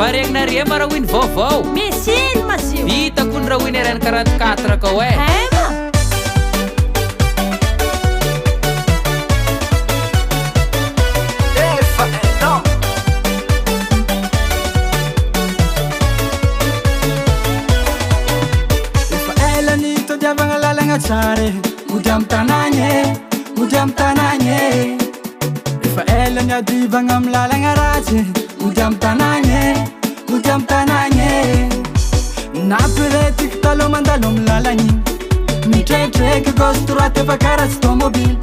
Varegnare mara win vaovao. Misy ino mazio? Hitako ny raha win arany 44 kao e. Ema. Tsare mudam tananye Ifa ela nya divanga mlalanga raje mudam tananye Na piretik talo mandalo mlalani Mitre ke gosturate vakara stomobil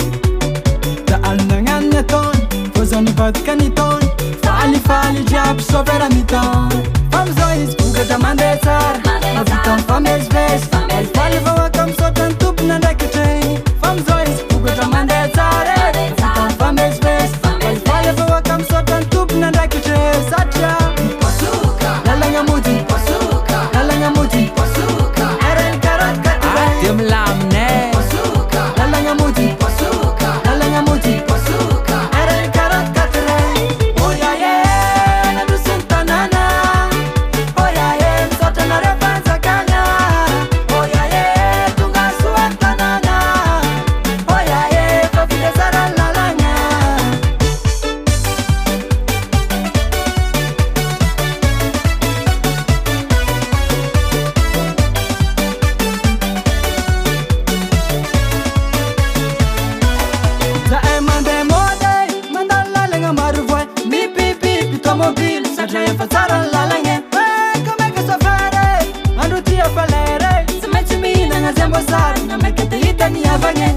Da alnanga neton Fozani vatkani ton Fali jab sovera miton Famzois buga da mandetsar Maviton fames ves El fali vawa kam sotan tup nandakete Famzois buga da mandetsar Maviton fames ves El fali vawa kam sotan tup nandakete Satya Lalanga muti Lalanga muti Eren karat katire Dim lamne Lalanga muti Lalanga muti Eren karat katire Oya ye Nadu sintanana Oya ye Sotana refansa kanya Oya ye Tunga suantanana Oya ye Fafide saran lalanya Da mande mode mandala lenga maruvoi mi pipi tomobil satra e fazzara la lange come che so fare andu ti a falere se metti mi na zambo sar na me che te itani avange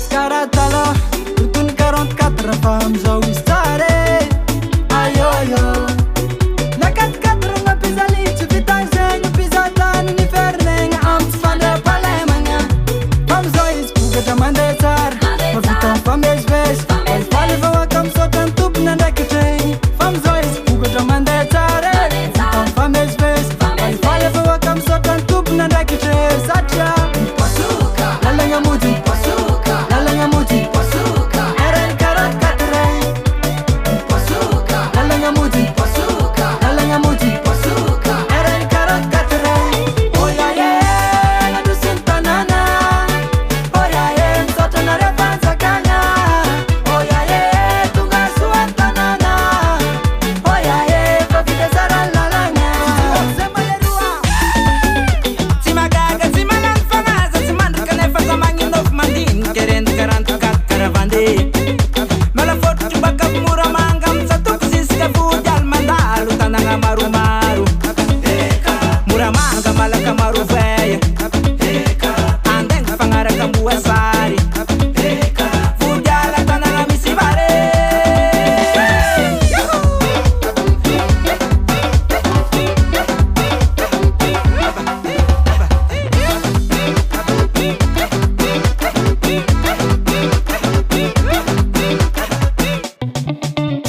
scaratalo tutun 44 fam zo stare ayo na kat na pisali ci vitanze na pisata ni ferne am fanda palemanga fam zo is buga da mandetsar Maviton fames ves El fali vawa kam sotan tup nandakete Famzois buga da mandetsar Maviton fames ves El fali vawa kam sotan tup nandakete Satya Lalanga muti Lalanga muti Eren karat katire Lalanga muti Lalanga muti Eren karat katire Oya ye Nadu sintanana Oya ye Sotana refansa kanya Oya ye Tunga suantanana Oya ye Fafide saran lalanya Simagaga, simalan fangaza, simandra kanefa mangin of mandin, keren karant kat karavande. Malafot chubaka muramangam sa tuksiska fujal mandalu tananga marumaru. Muramanga malaka marufeya. Andeng pangara kambua sari. Fujala tananga misibare.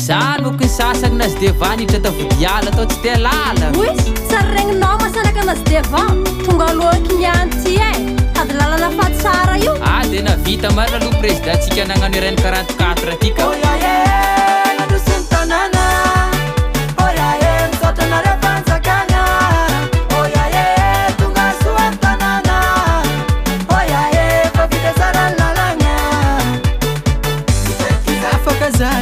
Saan mo kung sasagnas devani Trata vidiala tao tsy te lala Uy, sarregninao masanaka an'azy devan tonga alohaky nianty e ady lalana faty tsara io De navita marina aloha présidentsika nagnano ireny 44 atika Oya ye Nadu sintanana Oya ye Sotana refansa kanya Oya ye Tunga suantanana Oya ye Fafide saran lalanya Afaka zai